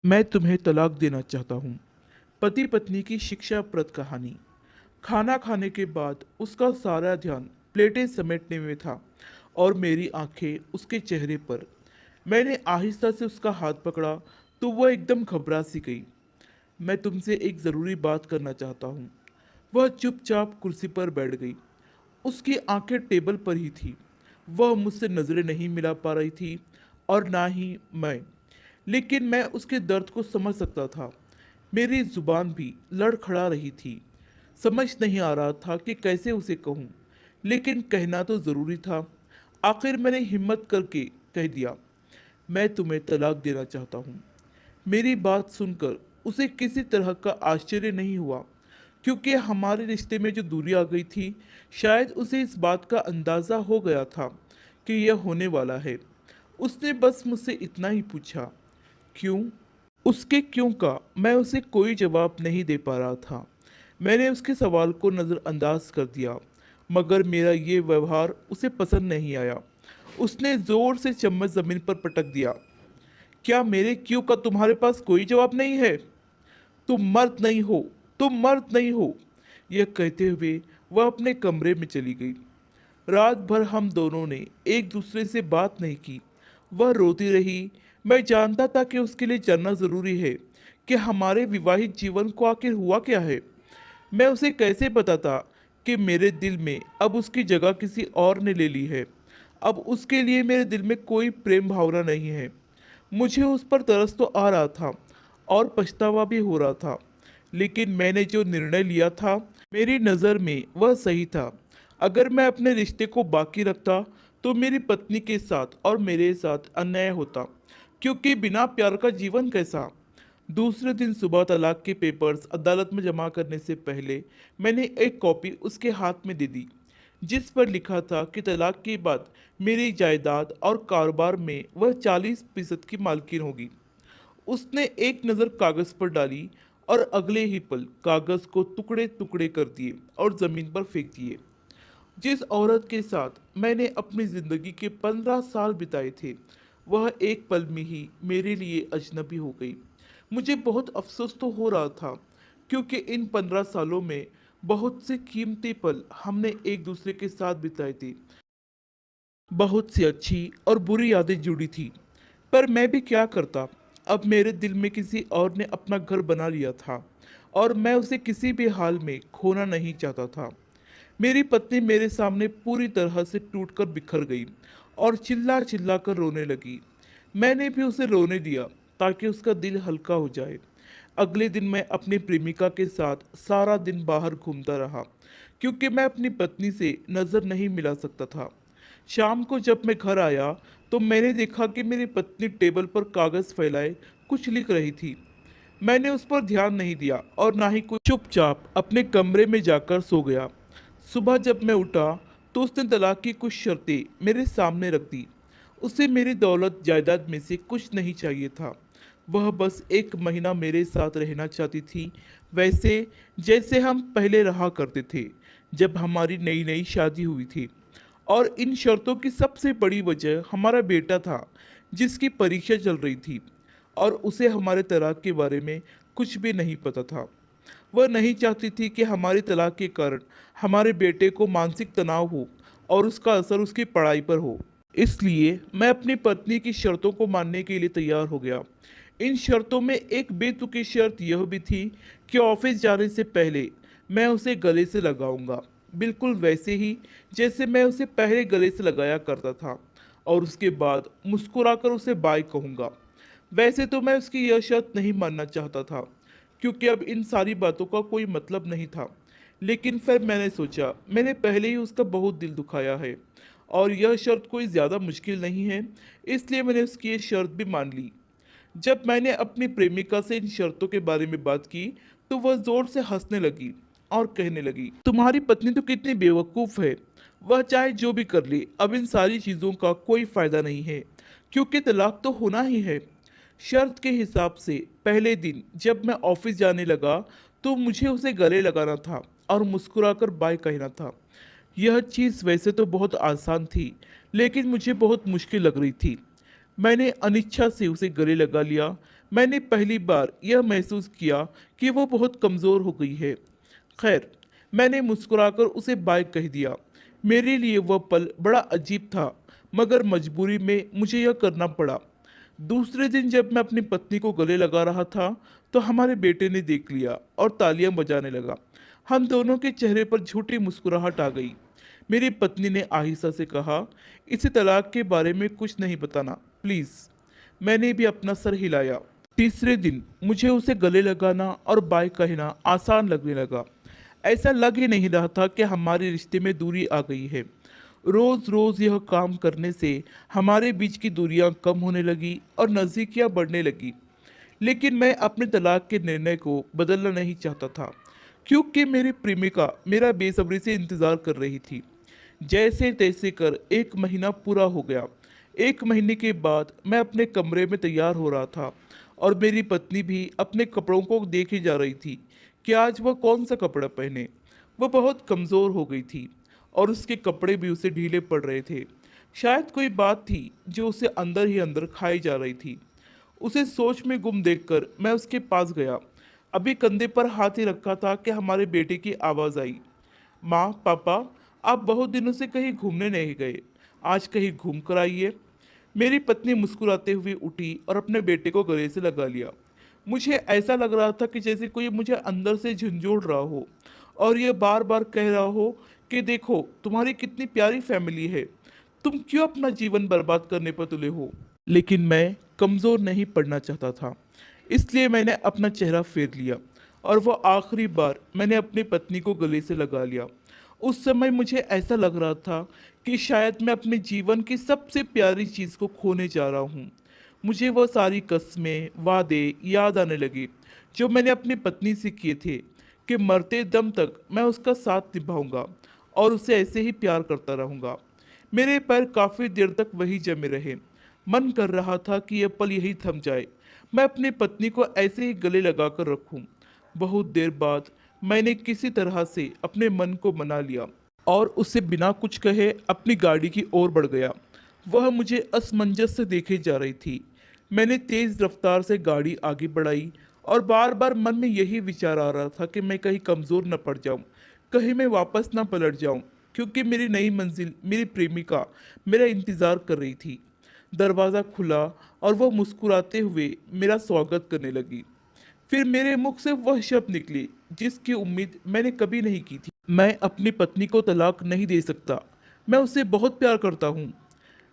मैं तुम्हें तलाक देना चाहता हूँ। पति पत्नी की शिक्षाप्रद कहानी। खाना खाने के बाद उसका सारा ध्यान प्लेटें समेटने में था और मेरी आंखें उसके चेहरे पर। मैंने आहिस्ता से उसका हाथ पकड़ा तो वह एकदम घबरा सी गई। मैं तुमसे एक ज़रूरी बात करना चाहता हूँ। वह चुपचाप कुर्सी पर बैठ गई। उसकी आंखें टेबल पर ही थी। वह मुझसे नज़रें नहीं मिला पा रही थी और ना ही मैं। लेकिन मैं उसके दर्द को समझ सकता था। मेरी जुबान भी लड़खड़ा रही थी। समझ नहीं आ रहा था कि कैसे उसे कहूँ, लेकिन कहना तो ज़रूरी था। आखिर मैंने हिम्मत करके कह दिया, मैं तुम्हें तलाक देना चाहता हूँ। मेरी बात सुनकर उसे किसी तरह का आश्चर्य नहीं हुआ, क्योंकि हमारे रिश्ते में जो दूरी आ गई थी, शायद उसे इस बात का अंदाज़ा हो गया था कि यह होने वाला है। उसने बस मुझसे इतना ही पूछा, क्यों? उसके क्यों का मैं उसे कोई जवाब नहीं दे पा रहा था। मैंने उसके सवाल को नज़रअंदाज कर दिया, मगर मेरा ये व्यवहार उसे पसंद नहीं आया। उसने ज़ोर से चम्मच ज़मीन पर पटक दिया। क्या मेरे क्यों का तुम्हारे पास कोई जवाब नहीं है? तुम मर्द नहीं हो, तुम मर्द नहीं हो। यह कहते हुए वह अपने कमरे में चली गई। रात भर हम दोनों ने एक दूसरे से बात नहीं की। वह रोती रही। मैं जानता था कि उसके लिए जानना ज़रूरी है कि हमारे विवाहित जीवन को आखिर हुआ क्या है। मैं उसे कैसे बताता कि मेरे दिल में अब उसकी जगह किसी और ने ले ली है। अब उसके लिए मेरे दिल में कोई प्रेम भावना नहीं है। मुझे उस पर तरस तो आ रहा था और पछतावा भी हो रहा था, लेकिन मैंने जो निर्णय लिया था, मेरी नज़र में वह सही था। अगर मैं अपने रिश्ते को बाकी रखता तो मेरी पत्नी के साथ और मेरे साथ अन्याय होता, क्योंकि बिना प्यार का जीवन कैसा। दूसरे दिन सुबह तलाक के पेपर्स अदालत में जमा करने से पहले मैंने एक कॉपी उसके हाथ में दे दी, जिस पर लिखा था कि तलाक के बाद मेरी जायदाद और कारोबार में वह 40% की मालकिन होगी। उसने एक नज़र कागज़ पर डाली और अगले ही पल कागज़ को टुकड़े टुकड़े कर दिए और ज़मीन पर फेंक दिए। जिस औरत के साथ मैंने अपनी ज़िंदगी के 15 साल बिताए थे, वह एक पल में ही मेरे लिए अजनबी हो गई। मुझे बहुत अफसोस तो हो रहा था, क्योंकि इन 15 सालों में बहुत से कीमती पल हमने एक दूसरे के साथ बिताए थे। बहुत सी अच्छी और बुरी यादें जुड़ी थी। पर मैं भी क्या करता। अब मेरे दिल में किसी और ने अपना घर बना लिया था और मैं उसे किसी भी हाल में खोना नहीं चाहता था। मेरी पत्नी मेरे सामने पूरी तरह से टूटकर बिखर गई और चिल्ला चिल्ला कर रोने लगी। मैंने भी उसे रोने दिया ताकि उसका दिल हल्का हो जाए। अगले दिन मैं अपनी प्रेमिका के साथ सारा दिन बाहर घूमता रहा, क्योंकि मैं अपनी पत्नी से नज़र नहीं मिला सकता था। शाम को जब मैं घर आया तो मैंने देखा कि मेरी पत्नी टेबल पर कागज़ फैलाए कुछ लिख रही थी। मैंने उस पर ध्यान नहीं दिया और ना ही कुछ, चुपचाप अपने कमरे में जाकर सो गया। सुबह जब मैं उठा तो उसने तलाक की कुछ शर्तें मेरे सामने रख दी। उसे मेरी दौलत जायदाद में से कुछ नहीं चाहिए था। वह बस 1 महीना मेरे साथ रहना चाहती थी, वैसे जैसे हम पहले रहा करते थे जब हमारी नई नई शादी हुई थी। और इन शर्तों की सबसे बड़ी वजह हमारा बेटा था, जिसकी परीक्षा चल रही थी और उसे हमारे तलाक के बारे में कुछ भी नहीं पता था। वह नहीं चाहती थी कि हमारी तलाक के कारण हमारे बेटे को मानसिक तनाव हो और उसका असर उसकी पढ़ाई पर हो। इसलिए मैं अपनी पत्नी की शर्तों को मानने के लिए तैयार हो गया। इन शर्तों में एक बेतुकी शर्त यह भी थी कि ऑफिस जाने से पहले मैं उसे गले से लगाऊंगा, बिल्कुल वैसे ही जैसे मैं उसे पहले गले से लगाया करता था, और उसके बाद मुस्कुराकर उसे बाय कहूँगा। वैसे तो मैं उसकी यह शर्त नहीं मानना चाहता था, क्योंकि अब इन सारी बातों का कोई मतलब नहीं था। लेकिन फिर मैंने सोचा, मैंने पहले ही उसका बहुत दिल दुखाया है और यह शर्त कोई ज़्यादा मुश्किल नहीं है, इसलिए मैंने उसकी ये शर्त भी मान ली। जब मैंने अपनी प्रेमिका से इन शर्तों के बारे में बात की तो वह जोर से हंसने लगी और कहने लगी, तुम्हारी पत्नी तो कितनी बेवकूफ़ है। वह चाहे जो भी कर ले, अब इन सारी चीज़ों का कोई फ़ायदा नहीं है, क्योंकि तलाक तो होना ही है। शर्त के हिसाब से पहले दिन जब मैं ऑफिस जाने लगा तो मुझे उसे गले लगाना था और मुस्कुराकर बाय कहना था। यह चीज़ वैसे तो बहुत आसान थी, लेकिन मुझे बहुत मुश्किल लग रही थी। मैंने अनिच्छा से उसे गले लगा लिया। मैंने पहली बार यह महसूस किया कि वो बहुत कमज़ोर हो गई है। खैर, मैंने मुस्कुराकर उसे बाय कह दिया। मेरे लिए वह पल बड़ा अजीब था, मगर मजबूरी में मुझे यह करना पड़ा। दूसरे दिन जब मैं अपनी पत्नी को गले लगा रहा था, तो हमारे बेटे ने देख लिया और तालियां बजाने लगा। हम दोनों के चेहरे पर झूठी मुस्कुराहट आ गई। मेरी पत्नी ने आहिस्ता से कहा, इसे तलाक के बारे में कुछ नहीं बताना, प्लीज़। मैंने भी अपना सर हिलाया। तीसरे दिन मुझे उसे गले लगाना और बाय कहना आसान लगने लगा। ऐसा लग ही नहीं रहा था कि हमारे रिश्ते में दूरी आ गई है। रोज़ रोज़ यह काम करने से हमारे बीच की दूरियां कम होने लगी और नज़दीकियां बढ़ने लगी। लेकिन मैं अपने तलाक के निर्णय को बदलना नहीं चाहता था, क्योंकि मेरी प्रेमिका मेरा बेसब्री से इंतज़ार कर रही थी। जैसे तैसे कर 1 महीना पूरा हो गया। 1 महीने के बाद मैं अपने कमरे में तैयार हो रहा था और मेरी पत्नी भी अपने कपड़ों को देखे जा रही थी कि आज वह कौन सा कपड़ा पहने। वह बहुत कमज़ोर हो गई थी और उसके कपड़े भी उसे ढीले पड़ रहे थे। शायद कोई बात थी जो उसे अंदर ही अंदर खाई जा रही थी। उसे सोच में गुम देखकर मैं उसके पास गया। अभी कंधे पर हाथ ही रखा था कि हमारे बेटे की आवाज़ आई। माँ, पापा, आप बहुत दिनों से कहीं घूमने नहीं गए, आज कहीं घूम कर आइए। मेरी पत्नी मुस्कुराते हुए उठी और अपने बेटे को गले से लगा लिया। मुझे ऐसा लग रहा था कि जैसे कोई मुझे अंदर से झंझोड़ रहा हो और ये बार बार कह रहा हो कि देखो तुम्हारी कितनी प्यारी फैमिली है, तुम क्यों अपना जीवन बर्बाद करने पर तुले हो। लेकिन मैं कमज़ोर नहीं पड़ना चाहता था, इसलिए मैंने अपना चेहरा फेर लिया और वो आखिरी बार मैंने अपनी पत्नी को गले से लगा लिया। उस समय मुझे ऐसा लग रहा था कि शायद मैं अपने जीवन की सबसे प्यारी चीज़ को खोने जा रहा हूँ। मुझे वह सारी कस्में, वादे याद आने लगे जो मैंने अपनी पत्नी से किए थे कि मरते दम तक मैं उसका साथ निभाऊंगा और उसे ऐसे ही प्यार करता रहूंगा। मेरे पैर काफ़ी देर तक वही जमे रहे। मन कर रहा था कि यह पल यही थम जाए, मैं अपनी पत्नी को ऐसे ही गले लगाकर रखूं। बहुत देर बाद मैंने किसी तरह से अपने मन को मना लिया और उससे बिना कुछ कहे अपनी गाड़ी की ओर बढ़ गया। वह मुझे असमंजस से देखे जा रही थी। मैंने तेज रफ्तार से गाड़ी आगे बढ़ाई और बार बार मन में यही विचार आ रहा था कि मैं कहीं कमज़ोर न पड़ जाऊं, कहीं मैं वापस न पलट जाऊं, क्योंकि मेरी नई मंजिल, मेरी प्रेमिका मेरा इंतज़ार कर रही थी। दरवाज़ा खुला और वह मुस्कुराते हुए मेरा स्वागत करने लगी। फिर मेरे मुख से वह शब्द निकली जिसकी उम्मीद मैंने कभी नहीं की थी। मैं अपनी पत्नी को तलाक नहीं दे सकता, मैं उसे बहुत प्यार करता हूँ।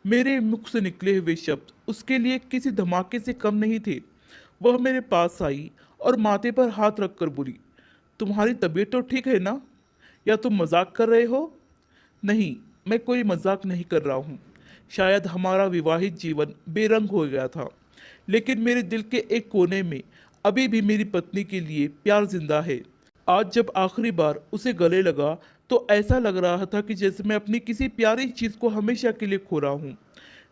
मेरे मुख से निकले हुए शब्द उसके लिए किसी धमाके से कम नहीं थे। वह मेरे पास आई और माथे पर हाथ रखकर बोली, तुम्हारी तबीयत तो ठीक है ना? या तुम मजाक कर रहे हो? नहीं, मैं कोई मजाक नहीं कर रहा हूँ। शायद हमारा विवाहित जीवन बेरंग हो गया था, लेकिन मेरे दिल के एक कोने में अभी भी मेरी पत्नी के लिए प्यार जिंदा है। आज जब आखिरी बार उसे गले लगा, तो ऐसा लग रहा था कि जैसे मैं अपनी किसी प्यारी चीज़ को हमेशा के लिए खो रहा हूँ।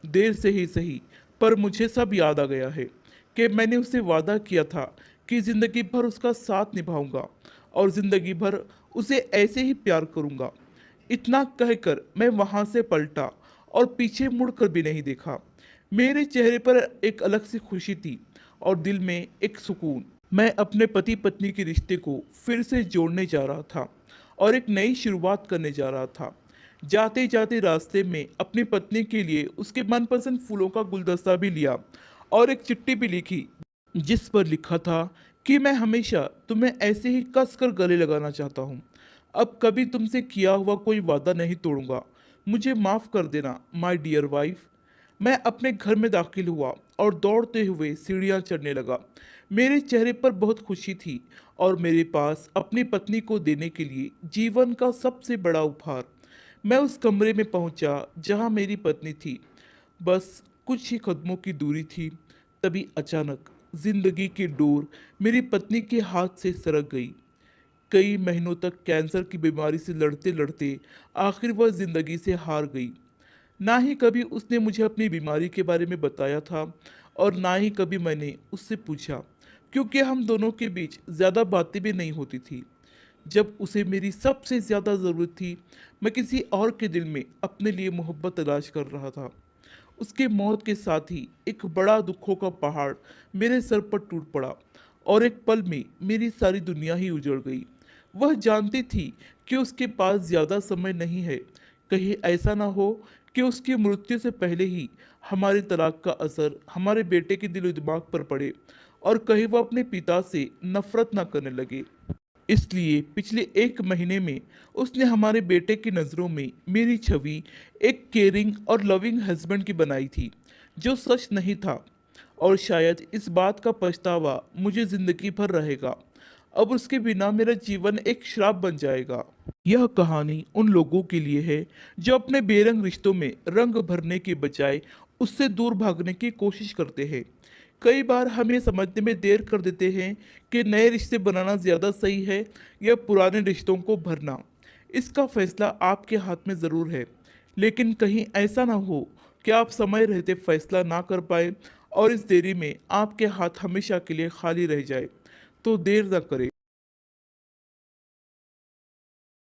देर से ही सही, पर मुझे सब याद आ गया है कि मैंने उससे वादा किया था कि ज़िंदगी भर उसका साथ निभाऊंगा और ज़िंदगी भर उसे ऐसे ही प्यार करूंगा। इतना कहकर मैं वहां से पलटा और पीछे मुड़कर भी नहीं देखा। मेरे चेहरे पर एक अलग सी खुशी थी और दिल में एक सुकून। मैं अपने पति पत्नी के रिश्ते को फिर से जोड़ने जा रहा था और एक नई शुरुआत करने जा रहा था। जाते जाते रास्ते में अपनी पत्नी के लिए उसके मनपसंद फूलों का गुलदस्ता भी लिया और एक चिट्ठी भी लिखी जिस पर लिखा था कि मैं हमेशा तुम्हें ऐसे ही कस कर गले लगाना चाहता हूँ। अब कभी तुमसे किया हुआ कोई वादा नहीं तोड़ूंगा। मुझे माफ़ कर देना माय डियर वाइफ। मैं अपने घर में दाखिल हुआ और दौड़ते हुए सीढ़ियाँ चढ़ने लगा। मेरे चेहरे पर बहुत खुशी थी और मेरे पास अपनी पत्नी को देने के लिए जीवन का सबसे बड़ा उपहार। मैं उस कमरे में पहुंचा जहां मेरी पत्नी थी। बस कुछ ही कदमों की दूरी थी। तभी अचानक जिंदगी की डोर मेरी पत्नी के हाथ से सरक गई। कई महीनों तक कैंसर की बीमारी से लड़ते लड़ते आखिर वह जिंदगी से हार गई। ना ही कभी उसने मुझे अपनी बीमारी के बारे में बताया था और ना ही कभी मैंने उससे पूछा, क्योंकि हम दोनों के बीच ज़्यादा बातें भी नहीं होती थी। जब उसे मेरी सबसे ज़्यादा ज़रूरत थी, मैं किसी और के दिल में अपने लिए मोहब्बत तलाश कर रहा था। उसके मौत के साथ ही एक बड़ा दुखों का पहाड़ मेरे सर पर टूट पड़ा और एक पल में मेरी सारी दुनिया ही उजड़ गई। वह जानती थी कि उसके पास ज़्यादा समय नहीं है। कहीं ऐसा ना हो कि उसकी मृत्यु से पहले ही हमारी तलाक का असर हमारे बेटे के दिलो दिमाग पर पड़े और कहीं वह अपने पिता से नफरत ना करने लगे। इसलिए पिछले 1 महीने में उसने हमारे बेटे की नज़रों में मेरी छवि एक केयरिंग और लविंग हस्बैंड की बनाई थी, जो सच नहीं था। और शायद इस बात का पछतावा मुझे जिंदगी भर रहेगा। अब उसके बिना मेरा जीवन एक श्राप बन जाएगा। यह कहानी उन लोगों के लिए है जो अपने बेरंग रिश्तों में रंग भरने के बजाय उससे दूर भागने की कोशिश करते हैं। कई बार हम ये समझने में देर कर देते हैं कि नए रिश्ते बनाना ज़्यादा सही है या पुराने रिश्तों को भरना। इसका फैसला आपके हाथ में ज़रूर है, लेकिन कहीं ऐसा ना हो कि आप समय रहते फैसला ना कर पाए और इस देरी में आपके हाथ हमेशा के लिए खाली रह जाए। तो देर ना करें।